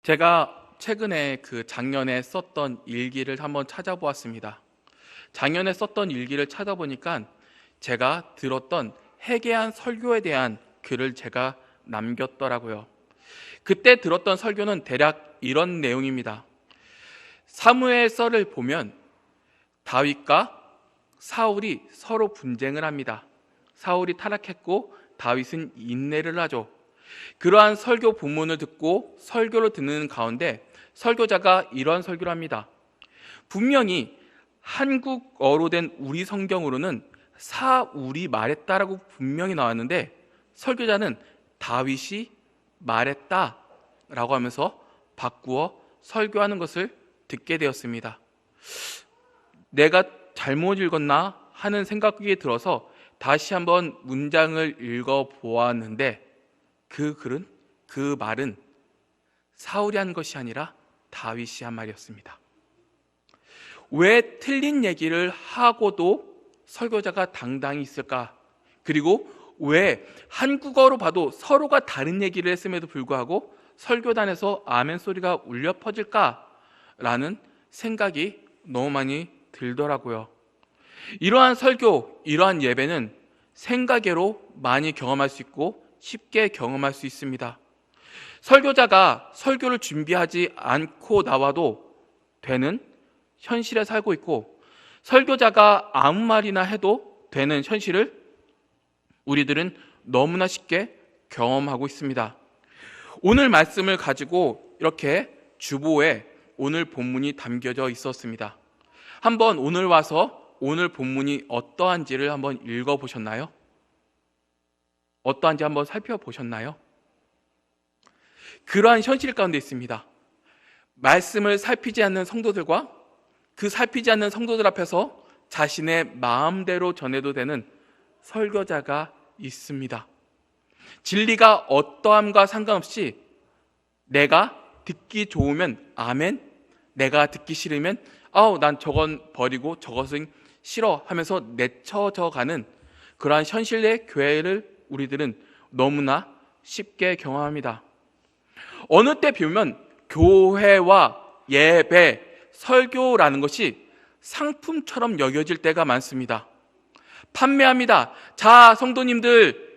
제가 최근에 작년에 썼던 일기를 한번 찾아보았습니다. 작년에 썼던 일기를 찾아보니까 제가 들었던 회개한 설교에 대한 글을 제가 남겼더라고요. 그때 들었던 설교는 대략 이런 내용입니다. 사무엘서를 보면 다윗과 사울이 서로 분쟁을 합니다. 사울이 타락했고 다윗은 인내를 하죠. 그러한 설교 본문을 듣고 설교를 듣는 가운데 설교자가 이런 설교를 합니다. 분명히 한국어로 된 우리 성경으로는 사울이 말했다라고 분명히 나왔는데 설교자는 다윗이 말했다라고 하면서 바꾸어 설교하는 것을 듣게 되었습니다. 내가 잘못 읽었나 하는 생각이 들어서 다시 한번 문장을 읽어보았는데 그 말은 사울이 한 것이 아니라 다윗이 한 말이었습니다. 왜 틀린 얘기를 하고도 설교자가 당당히 있을까? 그리고 왜 한국어로 봐도 서로가 다른 얘기를 했음에도 불구하고 설교단에서 아멘 소리가 울려 퍼질까라는 생각이 너무 많이 들더라고요. 이러한 설교, 이러한 예배는 생가계로 많이 경험할 수 있고 쉽게 경험할 수 있습니다. 설교자가 설교를 준비하지 않고 나와도 되는 현실에 살고 있고 설교자가 아무 말이나 해도 되는 현실을 우리들은 너무나 쉽게 경험하고 있습니다. 오늘 말씀을 가지고 이렇게 주보에 오늘 본문이 담겨져 있었습니다. 한번 오늘 와서 오늘 본문이 어떠한지를 한번 읽어보셨나요? 어떠한지 한번 살펴보셨나요? 그러한 현실 가운데 있습니다. 말씀을 살피지 않는 성도들과 그 살피지 않는 성도들 앞에서 자신의 마음대로 전해도 되는 설교자가 있습니다. 진리가 어떠함과 상관없이 내가 듣기 좋으면 아멘, 내가 듣기 싫으면 난 저건 버리고 저것은 싫어 하면서 내쳐져 가는 그러한 현실의 교회를 우리들은 너무나 쉽게 경험합니다. 어느 때 보면 교회와 예배, 설교라는 것이 상품처럼 여겨질 때가 많습니다. 판매합니다. 자, 성도님들,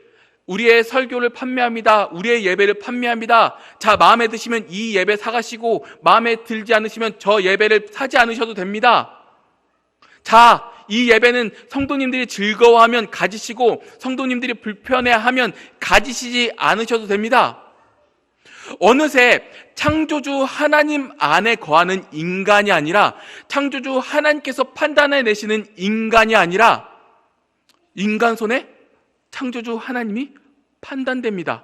우리의 설교를 판매합니다. 우리의 예배를 판매합니다. 자, 마음에 드시면 이 예배 사가시고 마음에 들지 않으시면 저 예배를 사지 않으셔도 됩니다. 자, 이 예배는 성도님들이 즐거워하면 가지시고 성도님들이 불편해하면 가지시지 않으셔도 됩니다. 어느새 창조주 하나님 안에 거하는 인간이 아니라 창조주 하나님께서 판단해 내시는 인간이 아니라 인간 손에 창조주 하나님이 판단됩니다.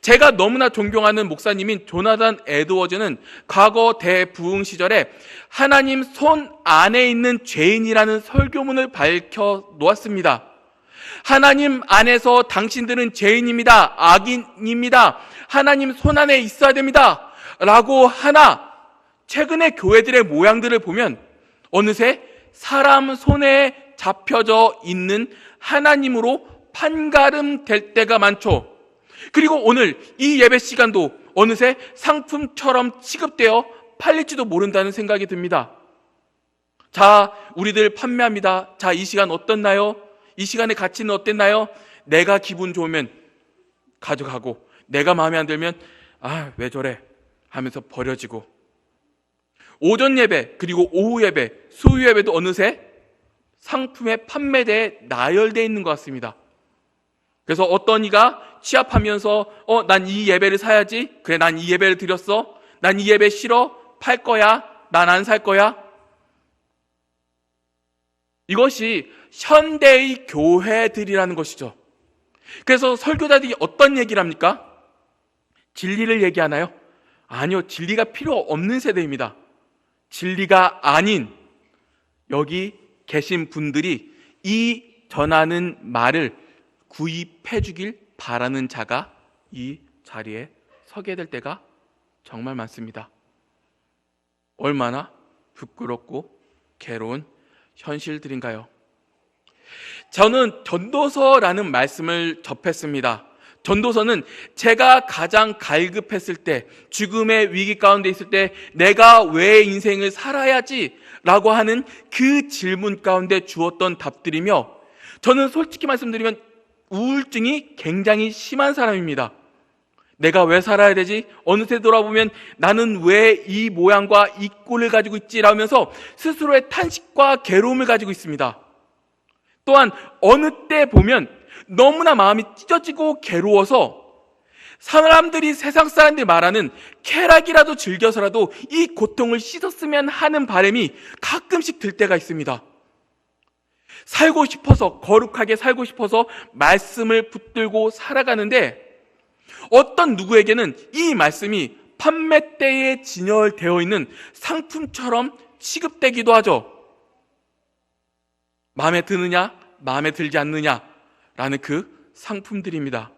제가 너무나 존경하는 목사님인 조나단 에드워즈는 과거 대부흥 시절에 하나님 손 안에 있는 죄인이라는 설교문을 밝혀 놓았습니다. 하나님 안에서 당신들은 죄인입니다. 악인입니다. 하나님 손 안에 있어야 됩니다. 라고 하나 최근의 교회들의 모양들을 보면 어느새 사람 손에 잡혀져 있는 하나님으로 판가름될 때가 많죠. 그리고 오늘 이 예배 시간도 어느새 상품처럼 취급되어 팔릴지도 모른다는 생각이 듭니다. 자, 우리들 판매합니다. 자, 이 시간 어떻나요? 이 시간의 가치는 어땠나요? 내가 기분 좋으면 가져가고 내가 마음에 안 들면 왜 저래 하면서 버려지고 오전 예배 그리고 오후 예배, 수요 예배도 어느새 상품의 판매대에 나열되어 있는 것 같습니다. 그래서 어떤 이가 취합하면서 난 이 예배를 사야지. 그래, 난 이 예배를 드렸어. 난 이 예배 싫어. 팔 거야. 난 안 살 거야. 이것이 현대의 교회들이라는 것이죠. 그래서 설교자들이 어떤 얘기를 합니까? 진리를 얘기하나요? 아니요, 진리가 필요 없는 세대입니다. 진리가 아닌 여기 계신 분들이 이 전하는 말을 구입해 주길 바라는 자가 이 자리에 서게 될 때가 정말 많습니다. 얼마나 부끄럽고 괴로운 현실들인가요? 저는 전도서라는 말씀을 접했습니다. 전도서는 제가 가장 갈급했을 때, 죽음의 위기 가운데 있을 때 내가 왜 인생을 살아야지? 라고 하는 그 질문 가운데 주었던 답들이며, 저는 솔직히 말씀드리면 우울증이 굉장히 심한 사람입니다. 내가 왜 살아야 되지? 어느새 돌아보면 나는 왜 이 모양과 이 꼴을 가지고 있지? 라면서 스스로의 탄식과 괴로움을 가지고 있습니다. 또한 어느 때 보면 너무나 마음이 찢어지고 괴로워서 사람들이, 세상 사람들이 말하는 쾌락이라도 즐겨서라도 이 고통을 씻었으면 하는 바람이 가끔씩 들 때가 있습니다. 살고 싶어서, 거룩하게 살고 싶어서 말씀을 붙들고 살아가는데, 어떤 누구에게는 이 말씀이 판매대에 진열되어 있는 상품처럼 취급되기도 하죠. 마음에 드느냐, 마음에 들지 않느냐 라는 그 상품들입니다.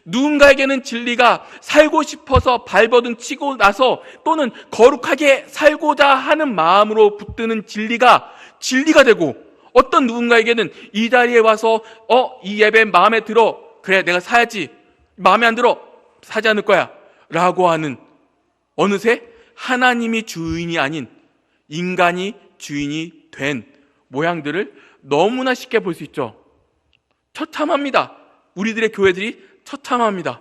누군가에게는 진리가 살고 싶어서 발버둥 치고 나서, 또는 거룩하게 살고자 하는 마음으로 붙드는 진리가 되고, 어떤 누군가에게는 이 자리에 와서 이 예배 마음에 들어, 그래 내가 사야지, 마음에 안 들어 사지 않을 거야 라고 하는, 어느새 하나님이 주인이 아닌 인간이 주인이 된 모양들을 너무나 쉽게 볼 수 있죠. 처참합니다. 우리들의 교회들이 처참합니다.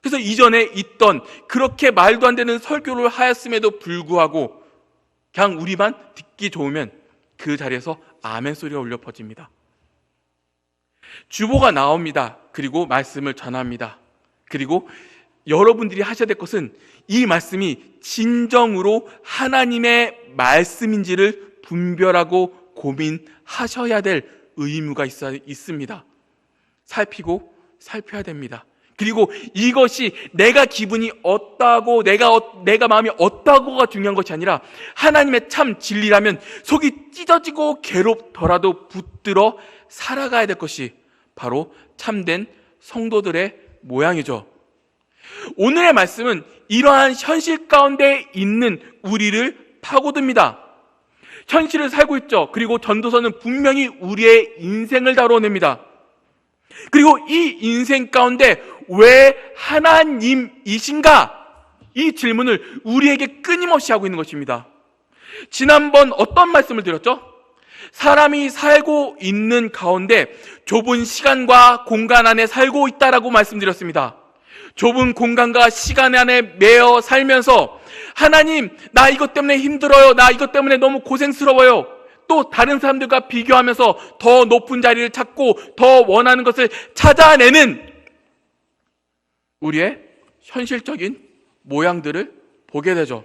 그래서 이전에 있던 그렇게 말도 안 되는 설교를 하였음에도 불구하고 그냥 우리만 듣기 좋으면 그 자리에서 아멘 소리가 울려 퍼집니다. 주보가 나옵니다. 그리고 말씀을 전합니다. 그리고 여러분들이 하셔야 될 것은 이 말씀이 진정으로 하나님의 말씀인지를 분별하고 고민하셔야 될 의무가 있습니다. 살펴야 됩니다. 그리고 이것이 내가 기분이 어떠하고 내가 마음이 어떠하고가 중요한 것이 아니라, 하나님의 참 진리라면 속이 찢어지고 괴롭더라도 붙들어 살아가야 될 것이 바로 참된 성도들의 모양이죠. 오늘의 말씀은 이러한 현실 가운데 있는 우리를 파고듭니다. 현실을 살고 있죠. 그리고 전도서는 분명히 우리의 인생을 다뤄냅니다. 그리고 이 인생 가운데 왜 하나님이신가? 이 질문을 우리에게 끊임없이 하고 있는 것입니다. 지난번 어떤 말씀을 드렸죠? 사람이 살고 있는 가운데 좁은 시간과 공간 안에 살고 있다라고 말씀드렸습니다. 좁은 공간과 시간 안에 매여 살면서, 하나님, 나 이것 때문에 힘들어요, 나 이것 때문에 너무 고생스러워요, 또 다른 사람들과 비교하면서 더 높은 자리를 찾고 더 원하는 것을 찾아내는 우리의 현실적인 모양들을 보게 되죠.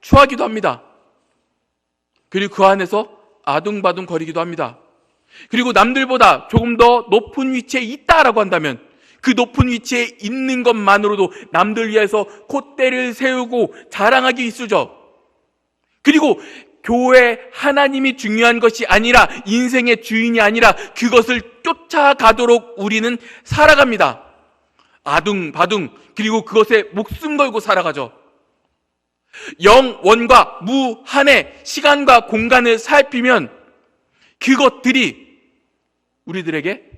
추하기도 합니다. 그리고 그 안에서 아둥바둥 거리기도 합니다. 그리고 남들보다 조금 더 높은 위치에 있다라고 한다면 그 높은 위치에 있는 것만으로도 남들 위해서 콧대를 세우고 자랑하기 일쑤죠. 그리고 교회 하나님이 중요한 것이 아니라, 인생의 주인이 아니라 그것을 쫓아가도록 우리는 살아갑니다. 아둥바둥, 그리고 그것에 목숨 걸고 살아가죠. 영원과 무한의 시간과 공간을 살피면 그것들이 우리들에게,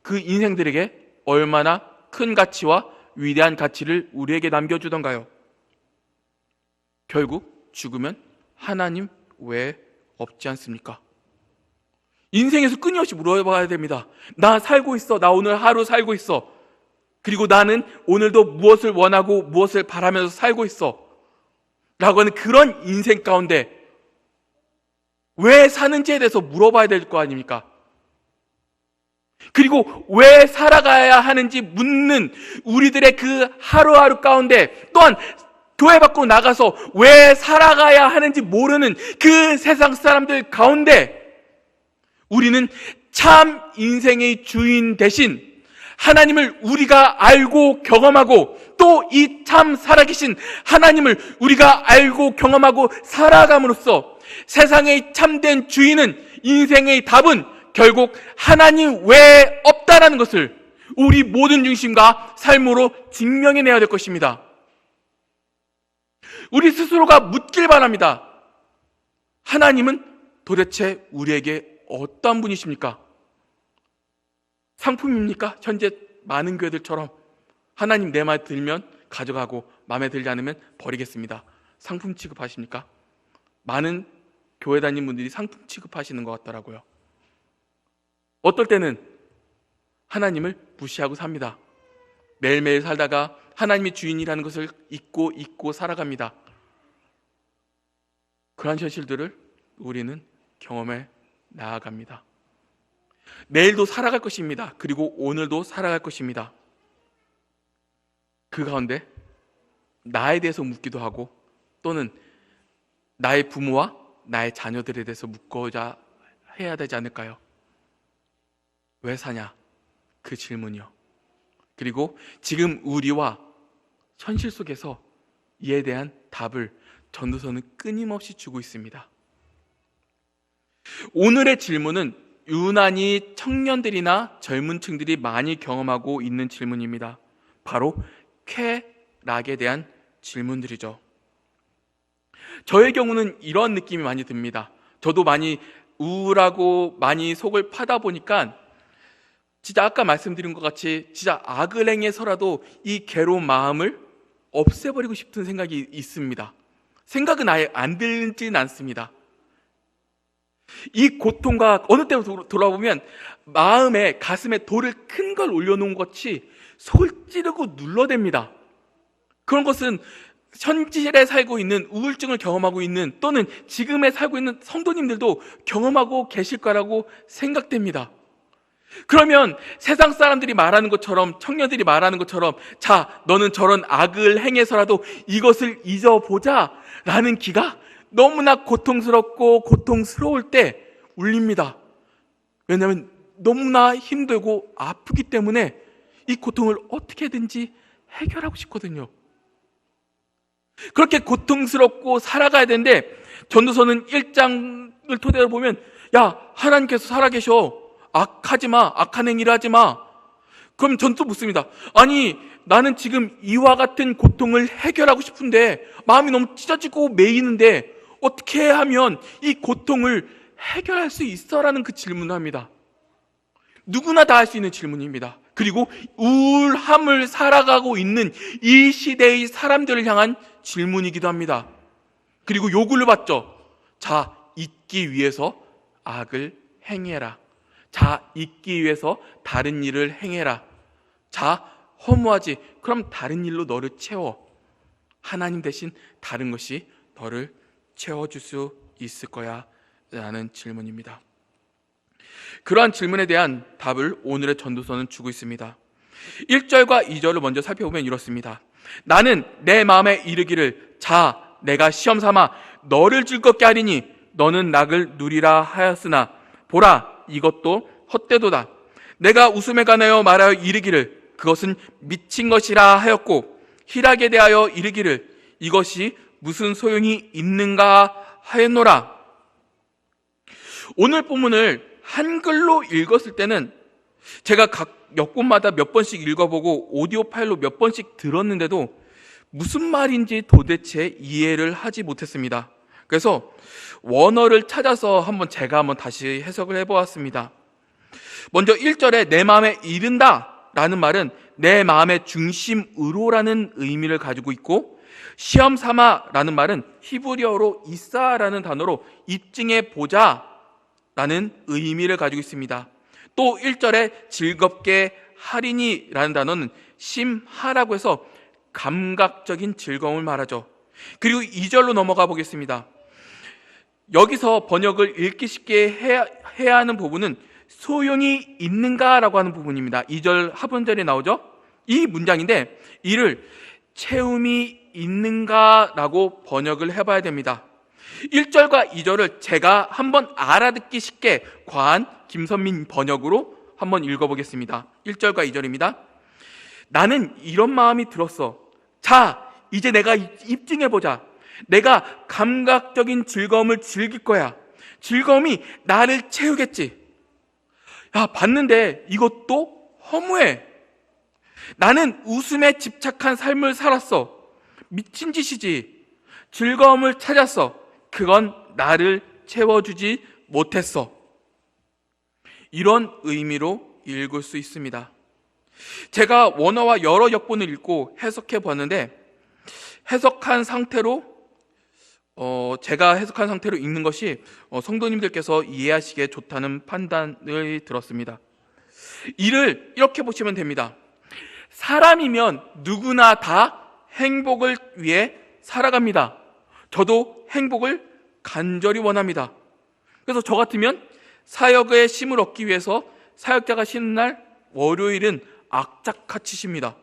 그 인생들에게 얼마나 큰 가치와 위대한 가치를 우리에게 남겨주던가요? 결국 죽으면 하나님 왜 없지 않습니까? 인생에서 끊임없이 물어봐야 됩니다. 나 살고 있어. 나 오늘 하루 살고 있어. 그리고 나는 오늘도 무엇을 원하고 무엇을 바라면서 살고 있어 라고 하는 그런 인생 가운데 왜 사는지에 대해서 물어봐야 될 거 아닙니까? 그리고 왜 살아가야 하는지 묻는 우리들의 그 하루하루 가운데, 또한 교회 밖으로 나가서 왜 살아가야 하는지 모르는 그 세상 사람들 가운데, 우리는 참 인생의 주인 대신 하나님을 우리가 알고 경험하고, 또 이 참 살아계신 하나님을 우리가 알고 경험하고 살아감으로써 세상의 참된 주인은, 인생의 답은 결국 하나님 외에 없다라는 것을 우리 모든 중심과 삶으로 증명해내야 될 것입니다. 우리 스스로가 묻길 바랍니다. 하나님은 도대체 우리에게 어떤 분이십니까? 상품입니까? 현재 많은 교회들처럼 하나님 내 말 들면 가져가고 마음에 들지 않으면 버리겠습니다. 상품 취급하십니까? 많은 교회 다니는 분들이 상품 취급하시는 것 같더라고요. 어떨 때는 하나님을 무시하고 삽니다. 매일매일 살다가 하나님이 주인이라는 것을 잊고 살아갑니다. 그러한 현실들을 우리는 경험해 나아갑니다. 내일도 살아갈 것입니다. 그리고 오늘도 살아갈 것입니다. 그 가운데 나에 대해서 묻기도 하고 또는 나의 부모와 나의 자녀들에 대해서 묻고자 해야 되지 않을까요? 왜 사냐? 그 질문이요. 그리고 지금 우리와 현실 속에서 이에 대한 답을 전도서는 끊임없이 주고 있습니다. 오늘의 질문은 유난히 청년들이나 젊은 층들이 많이 경험하고 있는 질문입니다. 바로 쾌락에 대한 질문들이죠. 저의 경우는 이런 느낌이 많이 듭니다. 저도 많이 우울하고 많이 속을 파다 보니까 진짜 아까 말씀드린 것 같이 진짜 악을 행해서라도 이 괴로운 마음을 없애버리고 싶은 생각이 있습니다. 생각은 아예 안 들지는 않습니다. 이 고통과 어느 때부터 돌아보면 마음에 가슴에 돌을 큰 걸 올려놓은 것이 속을 찌르고 눌러댑니다. 그런 것은 현실에 살고 있는 우울증을 경험하고 있는 또는 지금에 살고 있는 성도님들도 경험하고 계실 거라고 생각됩니다. 그러면 세상 사람들이 말하는 것처럼 청년들이 말하는 것처럼 자 너는 저런 악을 행해서라도 이것을 잊어보자 라는 기가 너무나 고통스럽고 고통스러울 때 울립니다. 왜냐하면 너무나 힘들고 아프기 때문에 이 고통을 어떻게든지 해결하고 싶거든요. 그렇게 고통스럽고 살아가야 되는데 전도서는 1장을 토대로 보면 야 하나님께서 살아계셔 악하지 마, 악한 행위를 하지 마. 그럼 전 또 묻습니다. 아니 나는 지금 이와 같은 고통을 해결하고 싶은데 마음이 너무 찢어지고 메이는데 어떻게 하면 이 고통을 해결할 수 있어? 라는 그 질문을 합니다. 누구나 다 할 수 있는 질문입니다. 그리고 우울함을 살아가고 있는 이 시대의 사람들을 향한 질문이기도 합니다. 그리고 요구를 받죠. 자, 잊기 위해서 악을 행해라. 자, 잊기 위해서 다른 일을 행해라. 자, 허무하지. 그럼 다른 일로 너를 채워. 하나님 대신 다른 것이 너를 채워줄 수 있을 거야 라는 질문입니다. 그러한 질문에 대한 답을 오늘의 전도서는 주고 있습니다. 1절과 2절을 먼저 살펴보면 이렇습니다. 나는 내 마음에 이르기를 자 내가 시험 삼아 너를 즐겁게 하리니 너는 낙을 누리라 하였으나 보라 이것도 헛되도다. 내가 웃음에 관하여 말하여 이르기를 그것은 미친 것이라 하였고 희락에 대하여 이르기를 이것이 무슨 소용이 있는가 하였노라. 오늘 본문을 한글로 읽었을 때는 제가 각 여권마다 몇 번씩 읽어보고 오디오 파일로 몇 번씩 들었는데도 무슨 말인지 도대체 이해를 하지 못했습니다. 그래서 원어를 찾아서 제가 한번 다시 해석을 해보았습니다. 먼저 1절에 내 마음에 이른다 라는 말은 내 마음의 중심으로라는 의미를 가지고 있고 시험 삼아 라는 말은 히브리어로 이사라는 단어로 입증해 보자 라는 의미를 가지고 있습니다. 또 1절에 즐겁게 하리니 라는 단어는 심하라고 해서 감각적인 즐거움을 말하죠. 그리고 2절로 넘어가 보겠습니다. 여기서 번역을 읽기 쉽게 해야 하는 부분은 소용이 있는가라고 하는 부분입니다. 2절 하반절에 나오죠. 이 문장인데 이를 채움이 있는가라고 번역을 해봐야 됩니다. 1절과 2절을 제가 한번 알아듣기 쉽게 과한 김선민 번역으로 한번 읽어보겠습니다. 1절과 2절입니다. 나는 이런 마음이 들었어. 자, 이제 내가 입증해보자. 내가 감각적인 즐거움을 즐길 거야. 즐거움이 나를 채우겠지. 야, 봤는데 이것도 허무해. 나는 웃음에 집착한 삶을 살았어. 미친 짓이지. 즐거움을 찾았어. 그건 나를 채워주지 못했어. 이런 의미로 읽을 수 있습니다. 제가 원어와 여러 역본을 읽고 해석해 보았는데, 제가 해석한 상태로 읽는 것이 성도님들께서 이해하시기에 좋다는 판단을 들었습니다. 이를 이렇게 보시면 됩니다. 사람이면 누구나 다 행복을 위해 살아갑니다. 저도 행복을 간절히 원합니다. 그래서 저 같으면 사역의 쉼을 얻기 위해서 사역자가 쉬는 날 월요일은 악착같이 쉽니다.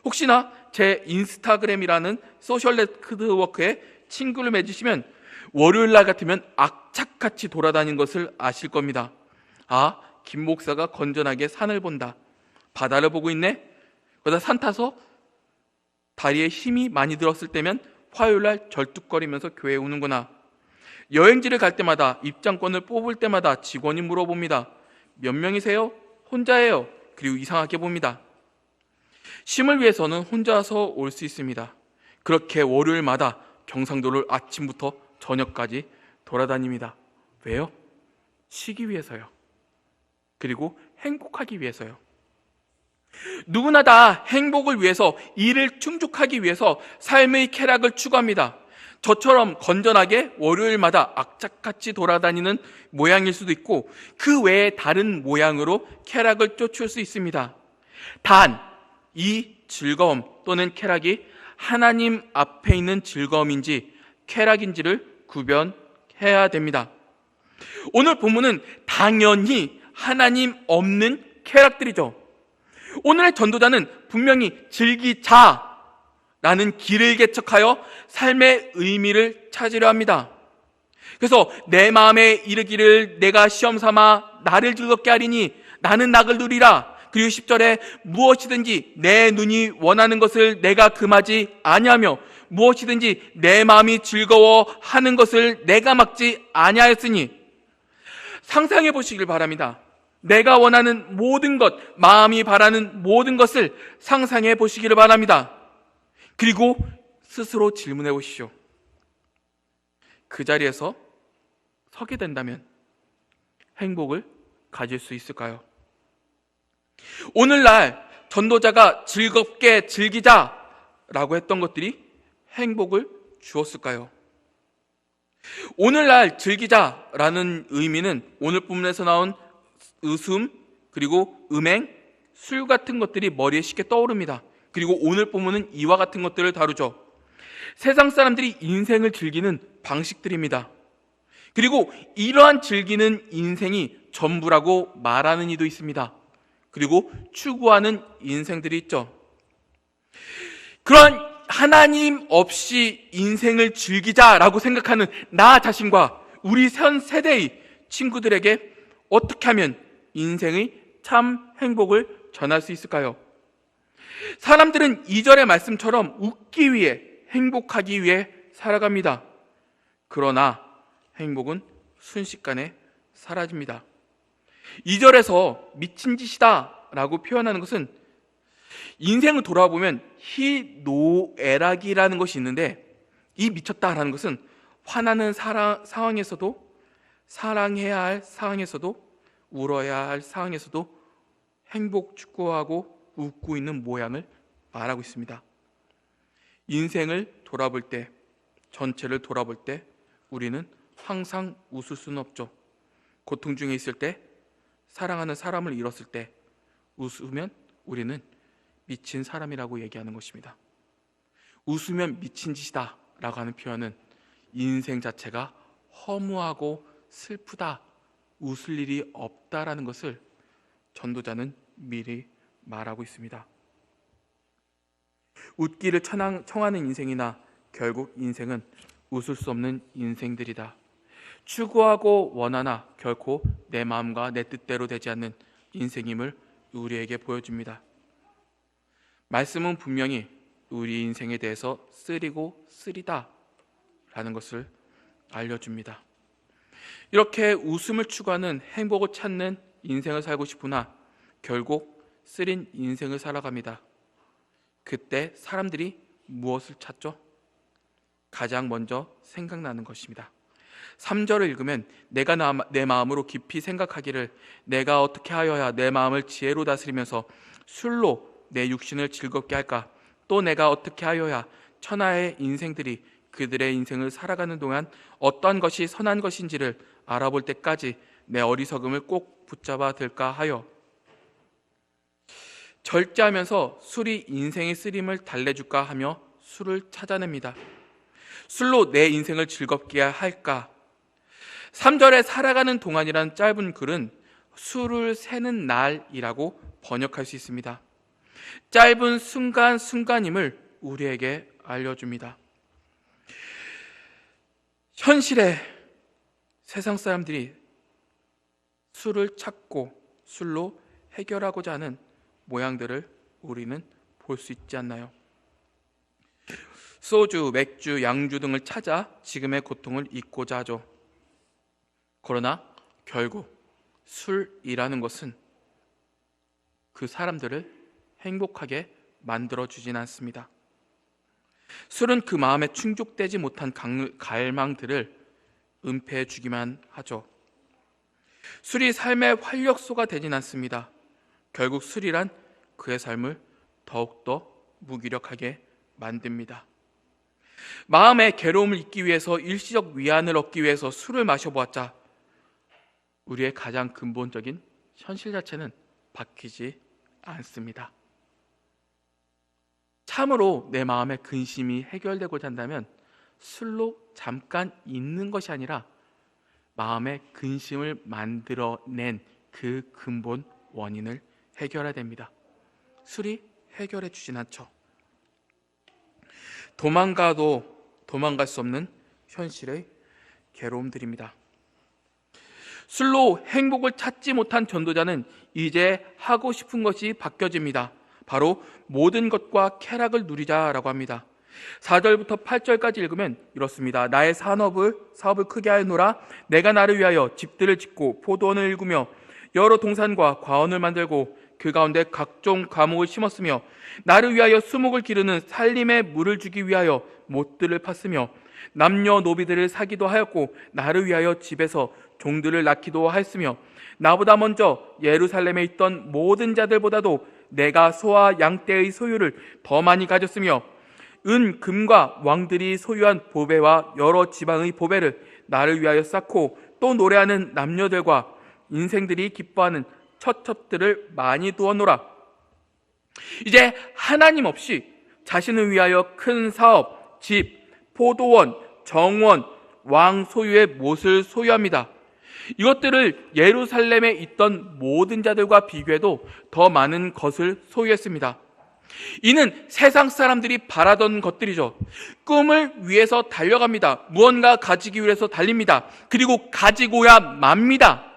혹시나 제 인스타그램이라는 소셜 네트워크에 친구를 맺으시면 월요일 날 같으면 악착같이 돌아다니는 것을 아실 겁니다. 아, 김 목사가 건전하게 산을 본다, 바다를 보고 있네. 그러다 산 타서 다리에 힘이 많이 들었을 때면 화요일 날 절뚝거리면서 교회에 오는구나. 여행지를 갈 때마다, 입장권을 뽑을 때마다 직원이 물어봅니다. 몇 명이세요? 혼자예요. 그리고 이상하게 봅니다. 쉼을 위해서는 혼자서 올 수 있습니다. 그렇게 월요일마다 경상도를 아침부터 저녁까지 돌아다닙니다. 왜요? 쉬기 위해서요. 그리고 행복하기 위해서요. 누구나 다 행복을 위해서, 일을 충족하기 위해서 삶의 쾌락을 추구합니다. 저처럼 건전하게 월요일마다 악착같이 돌아다니는 모양일 수도 있고, 그 외에 다른 모양으로 쾌락을 쫓을 수 있습니다. 단, 이 즐거움 또는 쾌락이 하나님 앞에 있는 즐거움인지 쾌락인지를 구별해야 됩니다. 오늘 본문은 당연히 하나님 없는 쾌락들이죠. 오늘의 전도자는 분명히 즐기자라는 길을 개척하여 삶의 의미를 찾으려 합니다. 그래서 내 마음에 이르기를 내가 시험 삼아 나를 즐겁게 하리니 나는 낙을 누리라. 그리고 10절에 무엇이든지 내 눈이 원하는 것을 내가 금하지 아니하며 무엇이든지 내 마음이 즐거워하는 것을 내가 막지 아니하였으니, 상상해 보시길 바랍니다. 내가 원하는 모든 것, 마음이 바라는 모든 것을 상상해 보시기를 바랍니다. 그리고 스스로 질문해 보십시오. 그 자리에서 서게 된다면 행복을 가질 수 있을까요? 오늘날 전도자가 즐겁게 즐기자라고 했던 것들이 행복을 주었을까요? 오늘날 즐기자라는 의미는 오늘 본문에서 나온 웃음, 그리고 음행, 술 같은 것들이 머리에 쉽게 떠오릅니다. 그리고 오늘 본문은 이와 같은 것들을 다루죠. 세상 사람들이 인생을 즐기는 방식들입니다. 그리고 이러한 즐기는 인생이 전부라고 말하는 이도 있습니다. 그리고 추구하는 인생들이 있죠. 그런 하나님 없이 인생을 즐기자라고 생각하는 나 자신과 우리 현 세대의 친구들에게 어떻게 하면 인생의 참 행복을 전할 수 있을까요? 사람들은 2절의 말씀처럼 웃기 위해, 행복하기 위해 살아갑니다. 그러나 행복은 순식간에 사라집니다. 2절에서 미친 짓이다 라고 표현하는 것은, 인생을 돌아보면 희노애락이라는 것이 있는데, 이 미쳤다라는 것은 화나는 상황에서도, 사랑해야 할 상황에서도, 울어야 할 상황에서도 행복 추구하고 웃고 있는 모양을 말하고 있습니다. 인생을 돌아볼 때, 전체를 돌아볼 때 우리는 항상 웃을 수는 없죠. 고통 중에 있을 때, 사랑하는 사람을 잃었을 때 웃으면 우리는 미친 사람이라고 얘기하는 것입니다. 웃으면 미친 짓이다 라고 하는 표현은 인생 자체가 허무하고 슬프다, 웃을 일이 없다라는 것을 전도자는 미리 말하고 있습니다. 웃기를 청하는 인생이나 결국 인생은 웃을 수 없는 인생들이다. 추구하고 원하나 결코 내 마음과 내 뜻대로 되지 않는 인생임을 우리에게 보여줍니다. 말씀은 분명히 우리 인생에 대해서 쓰리고 쓰리다 라는 것을 알려줍니다. 이렇게 웃음을 추구하는, 행복을 찾는 인생을 살고 싶으나 결국 쓰린 인생을 살아갑니다. 그때 사람들이 무엇을 찾죠? 가장 먼저 생각나는 것입니다. 3절을 읽으면 내가 내 마음으로 깊이 생각하기를 내가 어떻게 하여야 내 마음을 지혜로 다스리면서 술로 내 육신을 즐겁게 할까? 또 내가 어떻게 하여야 천하의 인생들이 그들의 인생을 살아가는 동안 어떠한 것이 선한 것인지를 알아볼 때까지 내 어리석음을 꼭 붙잡아 들까 하여. 절제하면서 술이 인생의 쓰림을 달래줄까 하며 술을 찾아냅니다. 술로 내 인생을 즐겁게 할까? 3절에 살아가는 동안이라는 짧은 글은 술을 세는 날이라고 번역할 수 있습니다. 짧은 순간순간임을 우리에게 알려줍니다. 현실에 세상 사람들이 술을 찾고 술로 해결하고자 하는 모양들을 우리는 볼 수 있지 않나요? 소주, 맥주, 양주 등을 찾아 지금의 고통을 잊고자 하죠. 그러나 결국 술이라는 것은 그 사람들을 행복하게 만들어주진 않습니다. 술은 그 마음에 충족되지 못한 갈망들을 은폐해 주기만 하죠. 술이 삶의 활력소가 되진 않습니다. 결국 술이란 그의 삶을 더욱더 무기력하게 만듭니다. 마음의 괴로움을 잊기 위해서, 일시적 위안을 얻기 위해서 술을 마셔보았자 우리의 가장 근본적인 현실 자체는 바뀌지 않습니다. 참으로 내 마음의 근심이 해결되고자 한다면 술로 잠깐 잊는 것이 아니라 마음의 근심을 만들어낸 그 근본 원인을 해결해야 됩니다. 술이 해결해 주진 않죠. 도망갈 수 없는 현실의 괴로움들입니다. 술로 행복을 찾지 못한 전도자는 이제 하고 싶은 것이 바뀌어집니다. 바로 모든 것과 쾌락을 누리자라고 합니다. 4절부터 8절까지 읽으면 이렇습니다. 나의 사업을 크게 하노라. 내가 나를 위하여 집들을 짓고 포도원을 일구며 여러 동산과 과원을 만들고 그 가운데 각종 과목을 심었으며 나를 위하여 수목을 기르는 살림에 물을 주기 위하여 못들을 팠으며 남녀 노비들을 사기도 하였고 나를 위하여 집에서 종들을 낳기도 하였으며 나보다 먼저 예루살렘에 있던 모든 자들보다도 내가 소와 양떼의 소유를 더 많이 가졌으며 은, 금과 왕들이 소유한 보배와 여러 지방의 보배를 나를 위하여 쌓고 또 노래하는 남녀들과 인생들이 기뻐하는 첩첩들을 많이 두었노라. 이제 하나님 없이 자신을 위하여 큰 사업, 집, 포도원, 정원, 왕 소유의 못을 소유합니다. 이것들을 예루살렘에 있던 모든 자들과 비교해도 더 많은 것을 소유했습니다. 이는 세상 사람들이 바라던 것들이죠. 꿈을 위해서 달려갑니다. 무언가 가지기 위해서 달립니다. 그리고 가지고야 맙니다.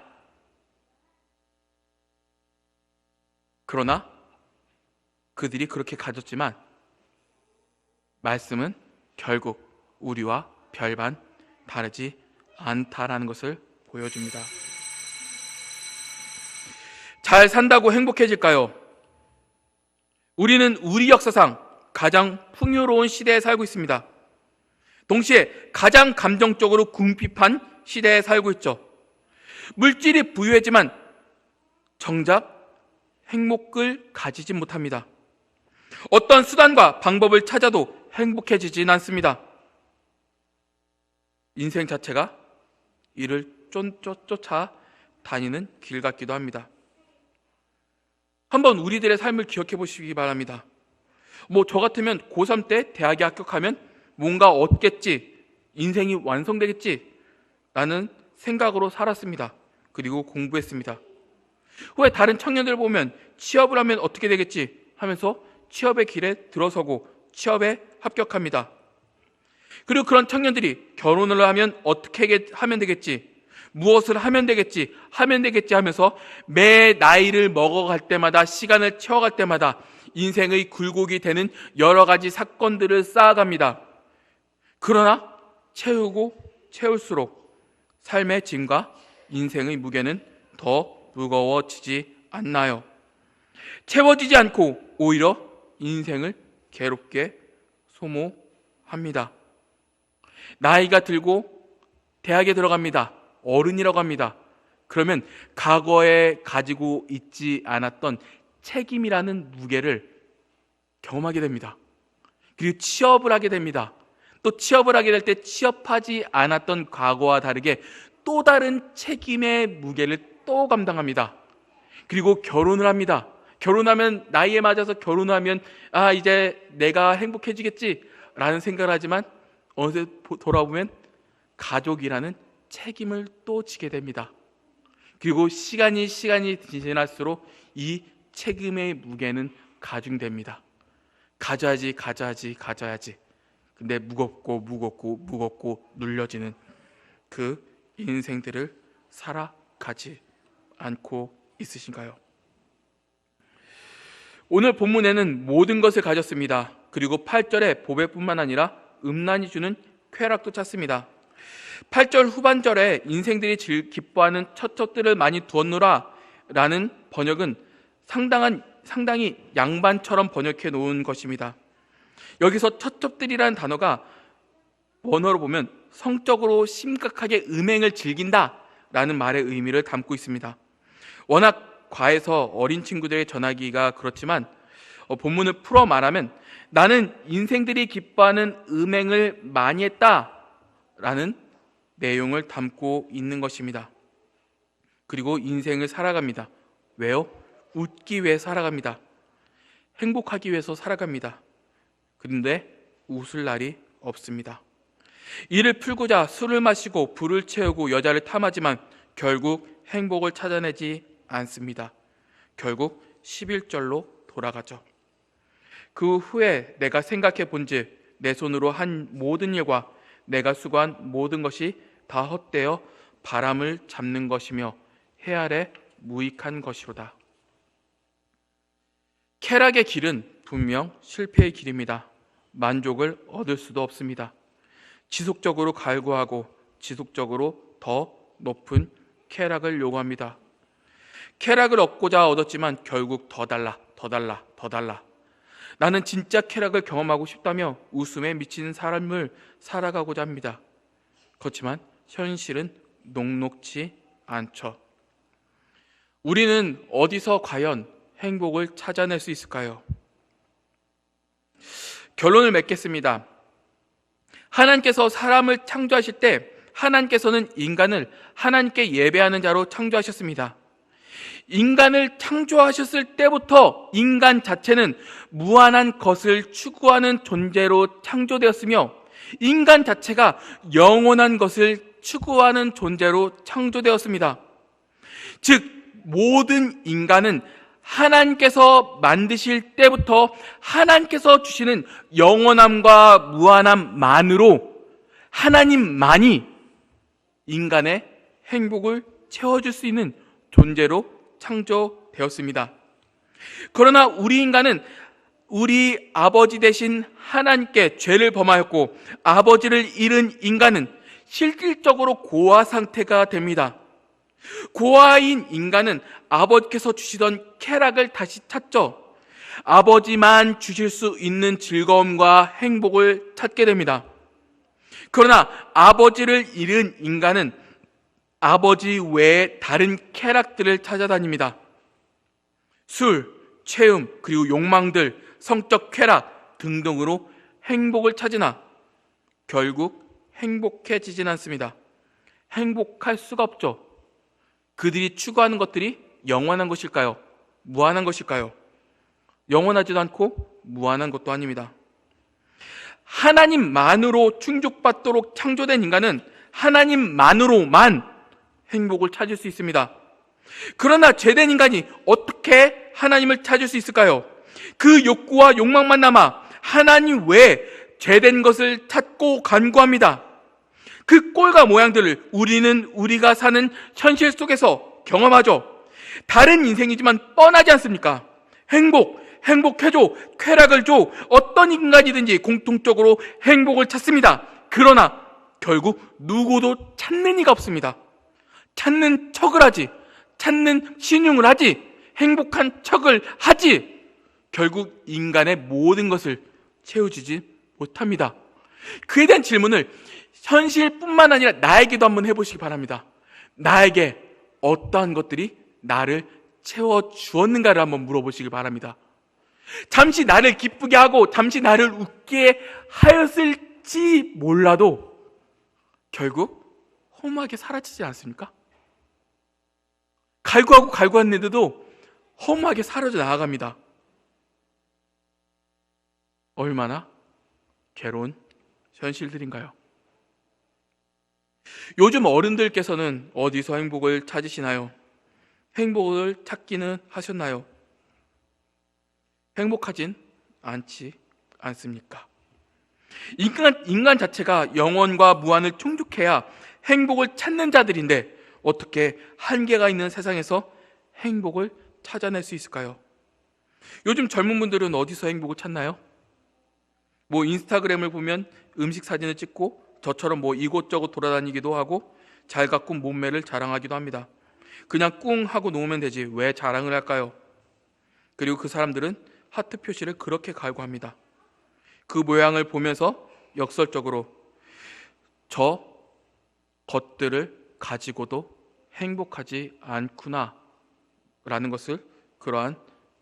그러나 그들이 그렇게 가졌지만 말씀은 결국 우리와 별반 다르지 않다라는 것을 보여줍니다. 잘 산다고 행복해질까요? 우리는 우리 역사상 가장 풍요로운 시대에 살고 있습니다. 동시에 가장 감정적으로 궁핍한 시대에 살고 있죠. 물질이 부유했지만 정작 행복을 가지지 못합니다. 어떤 수단과 방법을 찾아도 행복해지진 않습니다. 인생 자체가 이를 쫓아 다니는 길 같기도 합니다. 한번 우리들의 삶을 기억해 보시기 바랍니다. 저 같으면 고3 때 대학에 합격하면 뭔가 얻겠지, 인생이 완성되겠지 라는 생각으로 살았습니다. 그리고 공부했습니다. 후에 다른 청년들 보면 취업을 하면 어떻게 되겠지 하면서 취업의 길에 들어서고 취업에 합격합니다. 그리고 그런 청년들이 결혼을 하면 어떻게 하면 되겠지, 무엇을 하면 되겠지 하면서 매 나이를 먹어갈 때마다, 시간을 채워갈 때마다 인생의 굴곡이 되는 여러 가지 사건들을 쌓아갑니다. 그러나 채울수록 삶의 짐과 인생의 무게는 더 무거워지지 않나요? 채워지지 않고 오히려 인생을 괴롭게 소모합니다. 나이가 들고 대학에 들어갑니다. 어른이라고 합니다. 그러면 과거에 가지고 있지 않았던 책임이라는 무게를 경험하게 됩니다. 그리고 취업을 하게 됩니다. 또 취업을 하게 될 때 취업하지 않았던 과거와 다르게 또 다른 책임의 무게를 또 감당합니다. 그리고 결혼을 합니다. 결혼하면, 나이에 맞아서 결혼하면 이제 내가 행복해지겠지 라는 생각을 하지만 어느새 돌아보면 가족이라는 책임을 또 지게 됩니다. 그리고 시간이 지날수록 이 책임의 무게는 가중됩니다. 가져야지. 근데 무겁고 눌려지는 그 인생들을 살아가지 않고 있으신가요? 오늘 본문에는 모든 것을 가졌습니다. 그리고 8절에 보배뿐만 아니라 음란이 주는 쾌락도 찾습니다. 8절 후반절에 인생들이 기뻐하는 첩첩들을 많이 두었노라 라는 번역은 상당히 양반처럼 번역해 놓은 것입니다. 여기서 첩첩들이라는 단어가 원어로 보면 성적으로 심각하게 음행을 즐긴다 라는 말의 의미를 담고 있습니다. 워낙 과해서 어린 친구들에게 전하기가 그렇지만 본문을 풀어 말하면 나는 인생들이 기뻐하는 음행을 많이 했다 라는 내용을 담고 있는 것입니다. 그리고 인생을 살아갑니다. 왜요? 웃기 위해 살아갑니다. 행복하기 위해서 살아갑니다. 그런데 웃을 날이 없습니다. 이를 풀고자 술을 마시고 불을 채우고 여자를 탐하지만 결국 행복을 찾아내지 않습니다. 결국 11절로 돌아가죠. 그 후에 내가 생각해 본즉 내 손으로 한 모든 일과 내가 수고한 모든 것이 다 헛되어 바람을 잡는 것이며 해 아래 무익한 것이로다. 쾌락의 길은 분명 실패의 길입니다. 만족을 얻을 수도 없습니다. 지속적으로 갈구하고 지속적으로 더 높은 쾌락을 요구합니다. 쾌락을 얻고자 얻었지만 결국 더 달라. 나는 진짜 쾌락을 경험하고 싶다며 웃음에 미치는 삶을 살아가고자 합니다. 그렇지만 현실은 녹록지 않죠. 우리는 어디서 과연 행복을 찾아낼 수 있을까요? 결론을 맺겠습니다. 하나님께서 사람을 창조하실 때 하나님께서는 인간을 하나님께 예배하는 자로 창조하셨습니다. 인간을 창조하셨을 때부터 인간 자체는 무한한 것을 추구하는 존재로 창조되었으며 인간 자체가 영원한 것을 추구하는 존재로 창조되었습니다. 즉 모든 인간은 하나님께서 만드실 때부터 하나님께서 주시는 영원함과 무한함만으로 하나님만이 인간의 행복을 채워줄 수 있는 존재로 창조되었습니다. 그러나 우리 인간은 우리 아버지 되신 하나님께 죄를 범하였고 아버지를 잃은 인간은 실질적으로 고아 상태가 됩니다. 고아인 인간은 아버지께서 주시던 쾌락을 다시 찾죠. 아버지만 주실 수 있는 즐거움과 행복을 찾게 됩니다. 그러나 아버지를 잃은 인간은 아버지 외에 다른 쾌락들을 찾아다닙니다. 술, 체험, 그리고 욕망들, 성적 쾌락 등등으로 행복을 찾으나 결국 행복해지진 않습니다. 행복할 수가 없죠. 그들이 추구하는 것들이 영원한 것일까요? 무한한 것일까요? 영원하지도 않고 무한한 것도 아닙니다. 하나님만으로 충족받도록 창조된 인간은 하나님만으로만 행복을 찾을 수 있습니다. 그러나 죄된 인간이 어떻게 하나님을 찾을 수 있을까요? 그 욕구와 욕망만 남아 하나님 외에 죄된 것을 찾고 간구합니다. 그 꼴과 모양들을 우리는 우리가 사는 현실 속에서 경험하죠. 다른 인생이지만 뻔하지 않습니까? 행복해줘, 쾌락을 줘. 어떤 인간이든지 공통적으로 행복을 찾습니다. 그러나 결국 누구도 찾는 이가 없습니다. 찾는 척을 하지, 찾는 신용을 하지, 행복한 척을 하지, 결국 인간의 모든 것을 채워주지 못합니다. 그에 대한 질문을 현실뿐만 아니라 나에게도 한번 해보시기 바랍니다. 나에게 어떠한 것들이 나를 채워주었는가를 한번 물어보시기 바랍니다. 잠시 나를 기쁘게 하고 잠시 나를 웃게 하였을지 몰라도 결국 허무하게 사라지지 않습니까? 갈구하고 갈구했는데도 허무하게 사라져 나아갑니다. 얼마나 괴로운 현실들인가요? 요즘 어른들께서는 어디서 행복을 찾으시나요? 행복을 찾기는 하셨나요? 행복하진 않지 않습니까? 인간 자체가 영원과 무한을 충족해야 행복을 찾는 자들인데 어떻게 한계가 있는 세상에서 행복을 찾아낼 수 있을까요? 요즘 젊은 분들은 어디서 행복을 찾나요? 인스타그램을 보면 음식 사진을 찍고 저처럼 이곳저곳 돌아다니기도 하고 잘 가꾼 몸매를 자랑하기도 합니다. 그냥 꿍 하고 놓으면 되지 왜 자랑을 할까요? 그리고 그 사람들은 하트 표시를 그렇게 갈구합니다. 그 모양을 보면서 역설적으로 저 것들을 가지고도 행복하지 않구나 라는 것을 그러한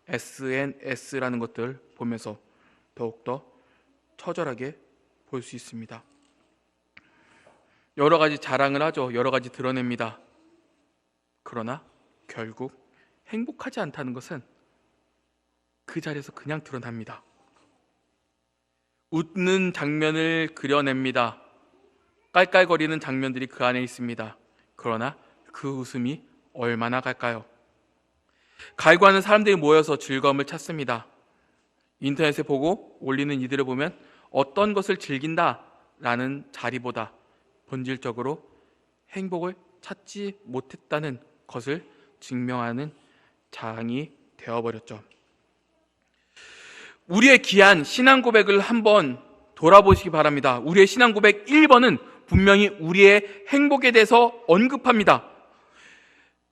SNS라는 것들을 보면서 더욱더 처절하게 볼 수 있습니다. 여러 가지 자랑을 하죠. 여러 가지 드러냅니다. 그러나 결국 행복하지 않다는 것은 그 자리에서 그냥 드러납니다. 웃는 장면을 그려냅니다. 깔깔거리는 장면들이 그 안에 있습니다. 그러나 그 웃음이 얼마나 갈까요? 갈구하는 사람들이 모여서 즐거움을 찾습니다. 인터넷에 보고 올리는 이들을 보면 어떤 것을 즐긴다라는 자리보다 본질적으로 행복을 찾지 못했다는 것을 증명하는 장이 되어버렸죠. 우리의 귀한 신앙 고백을 한번 돌아보시기 바랍니다. 우리의 신앙 고백 1번은 분명히 우리의 행복에 대해서 언급합니다.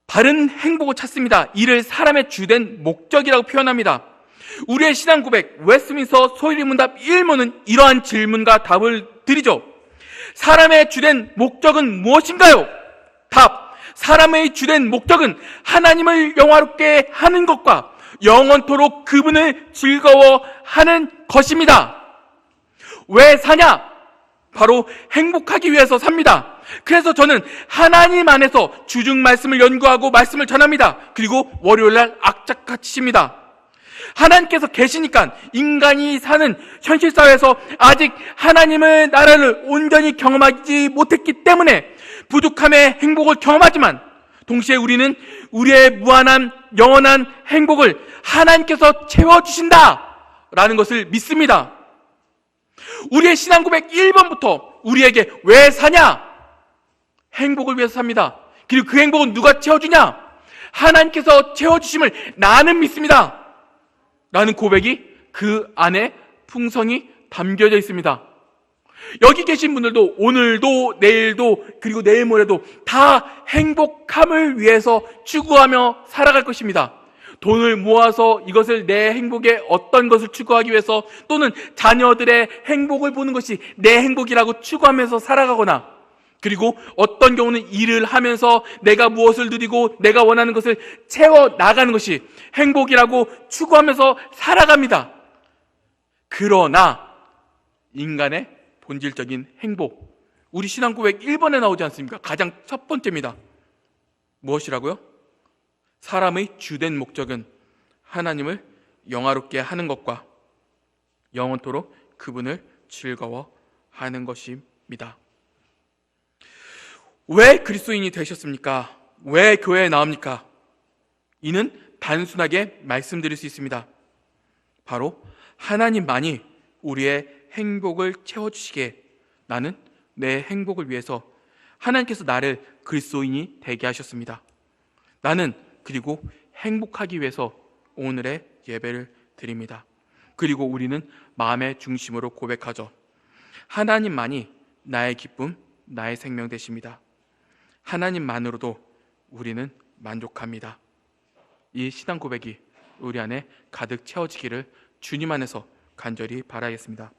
바른 행복을 찾습니다. 이를 사람의 주된 목적이라고 표현합니다. 우리의 신앙 고백 웨스트민스터 소리문답 1문은 이러한 질문과 답을 드리죠. 사람의 주된 목적은 무엇인가요? 답. 사람의 주된 목적은 하나님을 영화롭게 하는 것과 영원토록 그분을 즐거워하는 것입니다. 왜 사냐? 바로 행복하기 위해서 삽니다. 그래서 저는 하나님 안에서 주중 말씀을 연구하고 말씀을 전합니다. 그리고 월요일날 악작같이 쉽니다. 하나님께서 계시니까 인간이 사는 현실 사회에서 아직 하나님의 나라를 온전히 경험하지 못했기 때문에 부족함의 행복을 경험하지만 동시에 우리는 우리의 무한한 영원한 행복을 하나님께서 채워주신다라는 것을 믿습니다. 우리의 신앙 고백 1번부터 우리에게 왜 사냐? 행복을 위해서 삽니다. 그리고 그 행복은 누가 채워주냐? 하나님께서 채워주심을 나는 믿습니다 라는 고백이 그 안에 풍성히 담겨져 있습니다. 여기 계신 분들도 오늘도 내일도 그리고 내일 모레도 다 행복함을 위해서 추구하며 살아갈 것입니다. 돈을 모아서 이것을 내 행복에 어떤 것을 추구하기 위해서 또는 자녀들의 행복을 보는 것이 내 행복이라고 추구하면서 살아가거나 그리고 어떤 경우는 일을 하면서 내가 무엇을 누리고 내가 원하는 것을 채워나가는 것이 행복이라고 추구하면서 살아갑니다. 그러나 인간의 본질적인 행복, 우리 신앙 고백 1번에 나오지 않습니까? 가장 첫 번째입니다. 무엇이라고요? 사람의 주된 목적은 하나님을 영화롭게 하는 것과 영원토록 그분을 즐거워하는 것입니다. 왜 그리스도인이 되셨습니까? 왜 교회에 나옵니까? 이는 단순하게 말씀드릴 수 있습니다. 바로 하나님만이 우리의 행복을 채워주시기에 나는 내 행복을 위해서 하나님께서 나를 그리스도인이 되게 하셨습니다. 나는 그리고 행복하기 위해서 오늘의 예배를 드립니다. 그리고 우리는 마음의 중심으로 고백하죠. 하나님만이 나의 기쁨, 나의 생명 되십니다. 하나님만으로도 우리는 만족합니다. 이 신앙 고백이 우리 안에 가득 채워지기를 주님 안에서 간절히 바라겠습니다.